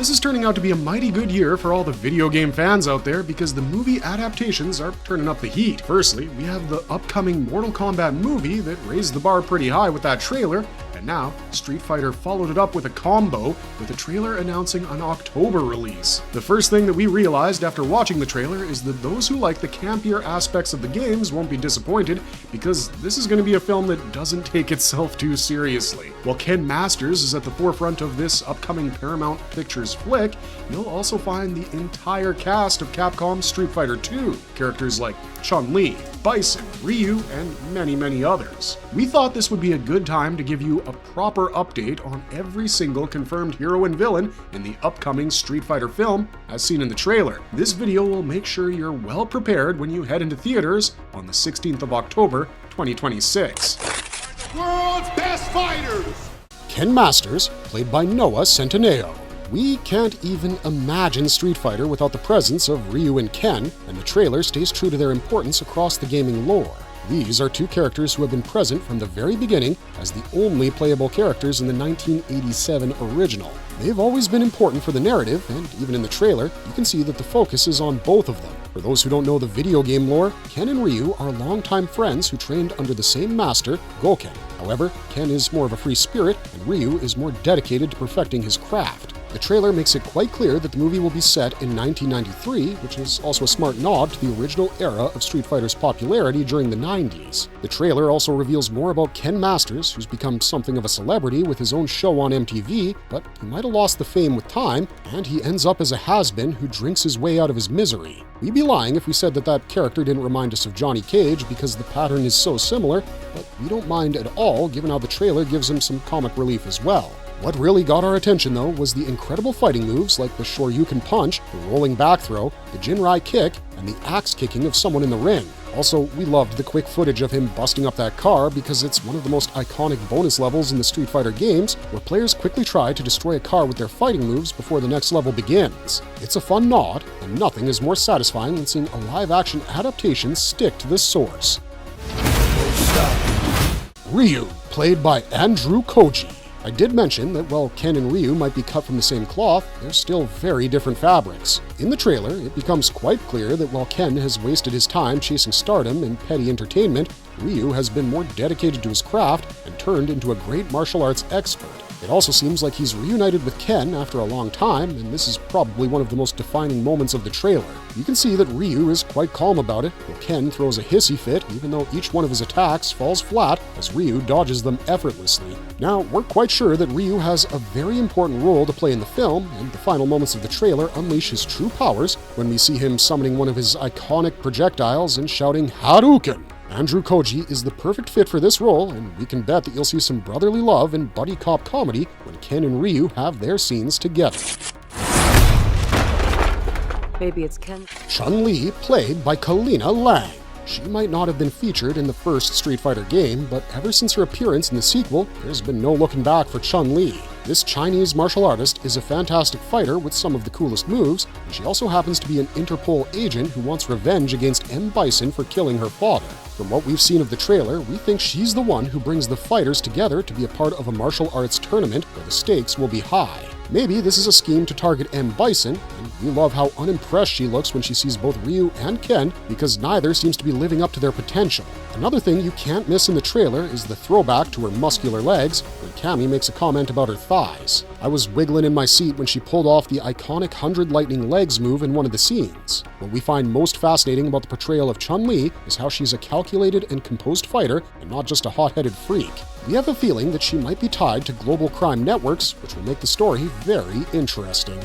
this is turning out to be a mighty good year for all the video game fans out there because the movie adaptations are turning up the heat. Firstly, we have the upcoming Mortal Kombat movie that raised the bar pretty high with that trailer, and now Street Fighter followed it up with a combo with a trailer announcing an October release. The first thing that we realized after watching the trailer is that those who like the campier aspects of the games won't be disappointed because this is going to be a film that doesn't take itself too seriously. While Ken Masters is at the forefront of this upcoming Paramount Pictures flick, you'll also find the entire cast of Capcom's Street Fighter 2, characters like Chun-Li, Bison, Ryu, and many others. We thought this would be a good time to give you a proper update on every single confirmed hero and villain in the upcoming Street Fighter film, as seen in the trailer. This video will make sure you're well prepared when you head into theaters on the 16th of October, 2026. World's best fighters! Ken Masters, played by Noah Centineo. We can't even imagine Street Fighter without the presence of Ryu and Ken, and the trailer stays true to their importance across the gaming lore. These are two characters who have been present from the very beginning as the only playable characters in the 1987 original. They've always been important for the narrative, and even in the trailer, you can see that the focus is on both of them. For those who don't know the video game lore, Ken and Ryu are longtime friends who trained under the same master, Goken. However, Ken is more of a free spirit, and Ryu is more dedicated to perfecting his craft. The trailer makes it quite clear that the movie will be set in 1993, which is also a smart nod to the original era of Street Fighter's popularity during the 90s. The trailer also reveals more about Ken Masters, who's become something of a celebrity with his own show on MTV, but he might have lost the fame with time, and he ends up as a has-been who drinks his way out of his misery. We'd be lying if we said that that character didn't remind us of Johnny Cage because the pattern is so similar, but we don't mind at all given how the trailer gives him some comic relief as well. What really got our attention, though, was the incredible fighting moves like the Shoryuken punch, the rolling back throw, the Jinrai kick, and the axe kicking of someone in the ring. Also, we loved the quick footage of him busting up that car because it's one of the most iconic bonus levels in the Street Fighter games, where players quickly try to destroy a car with their fighting moves before the next level begins. It's a fun nod, and nothing is more satisfying than seeing a live-action adaptation stick to the source. Ryu, played by Andrew Koji. I did mention that while Ken and Ryu might be cut from the same cloth, they're still very different fabrics. In the trailer, it becomes quite clear that while Ken has wasted his time chasing stardom and petty entertainment, Ryu has been more dedicated to his craft and turned into a great martial arts expert. It also seems like he's reunited with Ken after a long time, and this is probably one of the most defining moments of the trailer. You can see that Ryu is quite calm about it, while Ken throws a hissy fit even though each one of his attacks falls flat as Ryu dodges them effortlessly. Now, we're quite sure that Ryu has a very important role to play in the film, and the final moments of the trailer unleash his true powers when we see him summoning one of his iconic projectiles and shouting Hadouken! Andrew Koji is the perfect fit for this role, and we can bet that you'll see some brotherly love and buddy cop comedy when Ken and Ryu have their scenes together. Maybe it's Ken. Chun-Li, played by Kalina Lang. She might not have been featured in the first Street Fighter game, but ever since her appearance in the sequel, there's been no looking back for Chun-Li. This Chinese martial artist is a fantastic fighter with some of the coolest moves, and she also happens to be an Interpol agent who wants revenge against M. Bison for killing her father. From what we've seen of the trailer, we think she's the one who brings the fighters together to be a part of a martial arts tournament where the stakes will be high. Maybe this is a scheme to target M. Bison, and we love how unimpressed she looks when she sees both Ryu and Ken because neither seems to be living up to their potential. Another thing you can't miss in the trailer is the throwback to her muscular legs when Cammy makes a comment about her thighs. I was wiggling in my seat when she pulled off the iconic 100 lightning legs move in one of the scenes. What we find most fascinating about the portrayal of Chun-Li is how she's a calculated and composed fighter and not just a hot-headed freak. We have a feeling that she might be tied to global crime networks, which will make the story very interesting.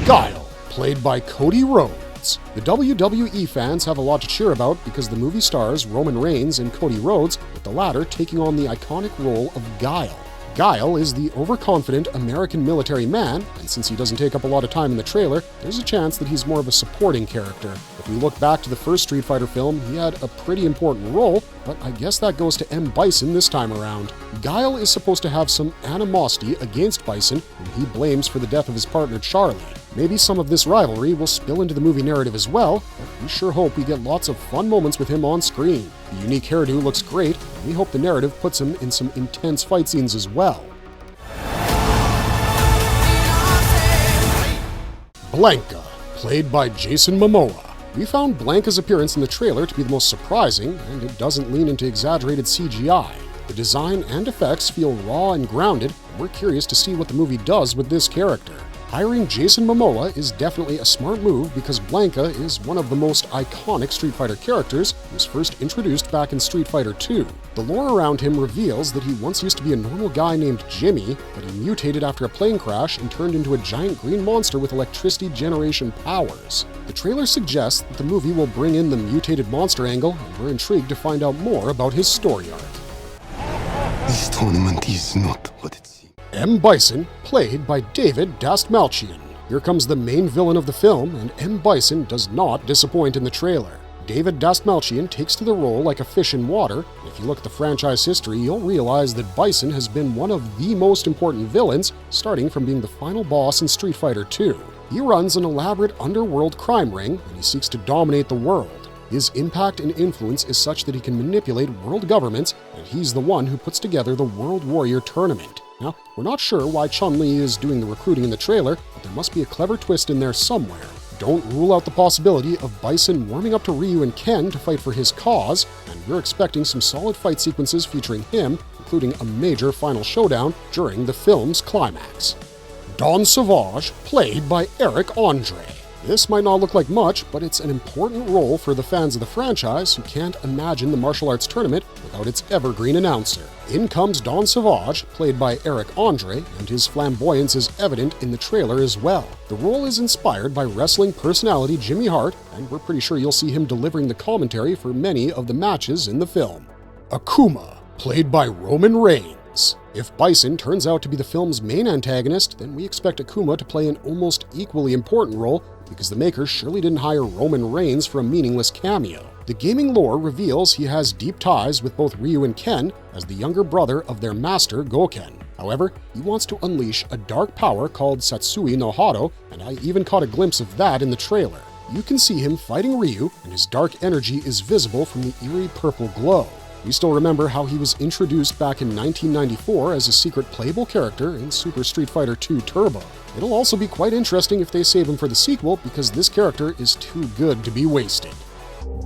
Guile, played by Cody Rhodes. The WWE fans have a lot to cheer about because the movie stars Roman Reigns and Cody Rhodes, with the latter taking on the iconic role of Guile. Guile is the overconfident American military man, and since he doesn't take up a lot of time in the trailer, there's a chance that he's more of a supporting character. If we look back to the first Street Fighter film, he had a pretty important role, but I guess that goes to M. Bison this time around. Guile is supposed to have some animosity against Bison, whom he blames for the death of his partner Charlie. Maybe some of this rivalry will spill into the movie narrative as well, but we sure hope we get lots of fun moments with him on screen. The unique hairdo looks great, and we hope the narrative puts him in some intense fight scenes as well. Blanka, played by Jason Momoa. We found Blanka's appearance in the trailer to be the most surprising, and it doesn't lean into exaggerated CGI. The design and effects feel raw and grounded, and we're curious to see what the movie does with this character. Hiring Jason Momoa is definitely a smart move because Blanka is one of the most iconic Street Fighter characters and was first introduced back in Street Fighter II. The lore around him reveals that he once used to be a normal guy named Jimmy, but he mutated after a plane crash and turned into a giant green monster with electricity generation powers. The trailer suggests that the movie will bring in the mutated monster angle, and we're intrigued to find out more about his story arc. This tournament is not what it seems. M. Bison, played by David Dastmalchian. Here comes the main villain of the film, and M. Bison does not disappoint in the trailer. David Dastmalchian takes to the role like a fish in water, and if you look at the franchise history, you'll realize that Bison has been one of the most important villains, starting from being the final boss in Street Fighter II. He runs an elaborate underworld crime ring, and he seeks to dominate the world. His impact and influence is such that he can manipulate world governments, and he's the one who puts together the World Warrior Tournament. Now, we're not sure why Chun-Li is doing the recruiting in the trailer, but there must be a clever twist in there somewhere. Don't rule out the possibility of Bison warming up to Ryu and Ken to fight for his cause, and we're expecting some solid fight sequences featuring him, including a major final showdown during the film's climax. Don Sauvage, played by Eric Andre. This might not look like much, but it's an important role for the fans of the franchise who can't imagine the martial arts tournament without its evergreen announcer. In comes Don Sauvage, played by Eric Andre, and his flamboyance is evident in the trailer as well. The role is inspired by wrestling personality Jimmy Hart, and we're pretty sure you'll see him delivering the commentary for many of the matches in the film. Akuma, played by Roman Reigns. If Bison turns out to be the film's main antagonist, then we expect Akuma to play an almost equally important role because the makers surely didn't hire Roman Reigns for a meaningless cameo. The gaming lore reveals he has deep ties with both Ryu and Ken as the younger brother of their master Goken. However, he wants to unleash a dark power called Satsui no Hado, and I even caught a glimpse of that in the trailer. You can see him fighting Ryu, and his dark energy is visible from the eerie purple glow. We still remember how he was introduced back in 1994 as a secret playable character in Super Street Fighter II Turbo. It'll also be quite interesting if they save him for the sequel because this character is too good to be wasted.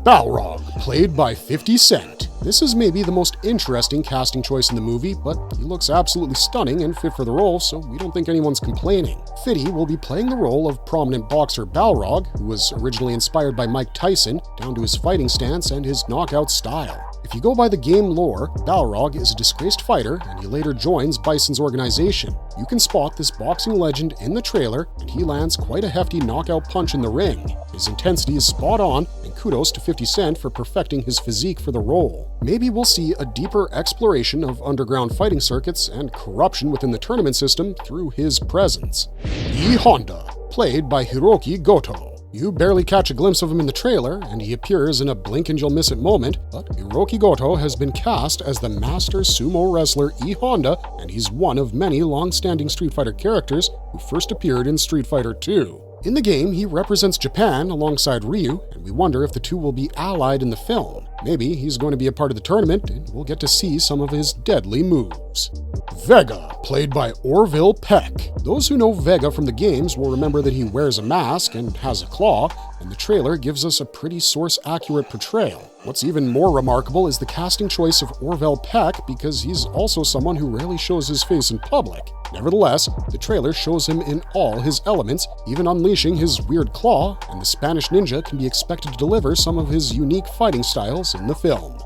Balrog, played by 50 Cent. This is maybe the most interesting casting choice in the movie, but he looks absolutely stunning and fit for the role, so we don't think anyone's complaining. 50 will be playing the role of prominent boxer Balrog, who was originally inspired by Mike Tyson, down to his fighting stance and his knockout style. If you go by the game lore, Balrog is a disgraced fighter, and he later joins Bison's organization. You can spot this boxing legend in the trailer, and he lands quite a hefty knockout punch in the ring. His intensity is spot on, and kudos to 50 Cent for perfecting his physique for the role. Maybe we'll see a deeper exploration of underground fighting circuits and corruption within the tournament system through his presence. E Honda, played by Hiroki Goto. You barely catch a glimpse of him in the trailer, and he appears in a blink-and-you'll-miss-it moment, but Hiroki Goto has been cast as the master sumo wrestler E Honda, and he's one of many long-standing Street Fighter characters who first appeared in Street Fighter II. In the game, he represents Japan alongside Ryu, and we wonder if the two will be allied in the film. Maybe he's going to be a part of the tournament, and we'll get to see some of his deadly moves. Vega, played by Orville Peck. Those who know Vega from the games will remember that he wears a mask and has a claw, and the trailer gives us a pretty source-accurate portrayal. What's even more remarkable is the casting choice of Orville Peck because he's also someone who rarely shows his face in public. Nevertheless, the trailer shows him in all his elements, even unleashing his weird claw, and the Spanish ninja can be expected to deliver some of his unique fighting styles in the film.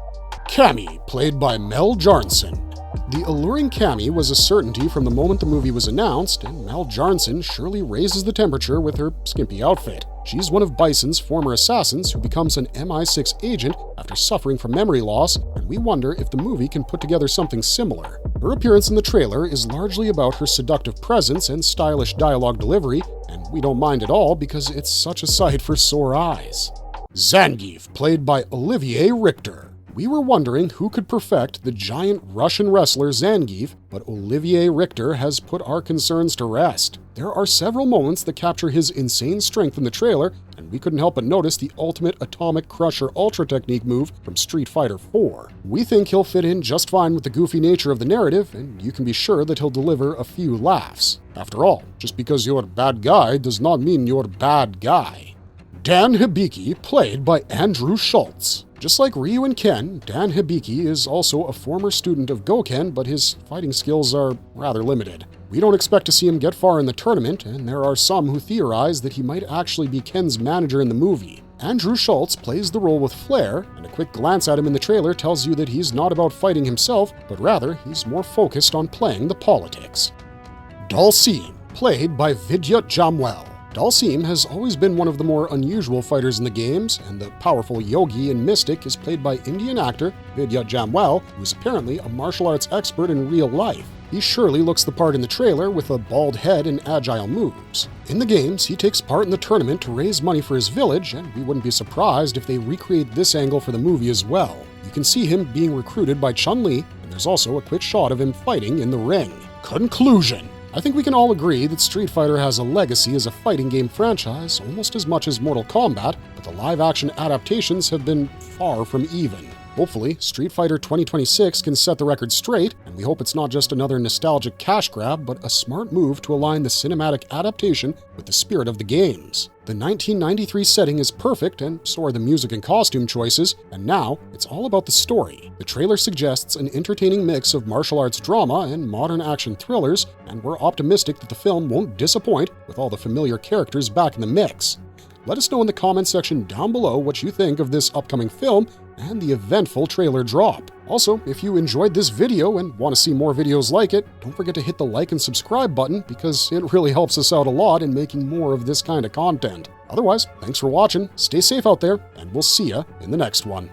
Cammy, played by Mel Jarnson. The alluring Cammy was a certainty from the moment the movie was announced, and Mel Jarnson surely raises the temperature with her skimpy outfit. She's one of Bison's former assassins who becomes an MI6 agent after suffering from memory loss, and we wonder if the movie can put together something similar. Her appearance in the trailer is largely about her seductive presence and stylish dialogue delivery, and we don't mind at all because it's such a sight for sore eyes. Zangief, played by Olivier Richter. We were wondering who could perfect the giant Russian wrestler Zangief, but Olivier Richter has put our concerns to rest. There are several moments that capture his insane strength in the trailer, and we couldn't help but notice the ultimate Atomic Crusher Ultra Technique move from Street Fighter IV. We think he'll fit in just fine with the goofy nature of the narrative, and you can be sure that he'll deliver a few laughs. After all, just because you're a bad guy does not mean you're a bad guy. Dan Hibiki, played by Andrew Schultz. Just like Ryu and Ken, Dan Hibiki is also a former student of Goken, but his fighting skills are rather limited. We don't expect to see him get far in the tournament, and there are some who theorize that he might actually be Ken's manager in the movie. Andrew Schultz plays the role with flair, and a quick glance at him in the trailer tells you that he's not about fighting himself, but rather he's more focused on playing the politics. Dalsim, played by Vidya Jamwal. Dalsim has always been one of the more unusual fighters in the games, and the powerful yogi and mystic is played by Indian actor Vidya Jamwal, who is apparently a martial arts expert in real life. He surely looks the part in the trailer with a bald head and agile moves. In the games, he takes part in the tournament to raise money for his village, and we wouldn't be surprised if they recreate this angle for the movie as well. You can see him being recruited by Chun-Li, and there's also a quick shot of him fighting in the ring. Conclusion. I think we can all agree that Street Fighter has a legacy as a fighting game franchise almost as much as Mortal Kombat, but the live-action adaptations have been far from even. Hopefully, Street Fighter 2026 can set the record straight, and we hope it's not just another nostalgic cash grab, but a smart move to align the cinematic adaptation with the spirit of the games. The 1993 setting is perfect, and so are the music and costume choices, and now it's all about the story. The trailer suggests an entertaining mix of martial arts drama and modern action thrillers, and we're optimistic that the film won't disappoint with all the familiar characters back in the mix. Let us know in the comments section down below what you think of this upcoming film and the eventful trailer drop. Also, if you enjoyed this video and want to see more videos like it, don't forget to hit the like and subscribe button because it really helps us out a lot in making more of this kind of content. Otherwise, thanks for watching, stay safe out there, and we'll see ya in the next one.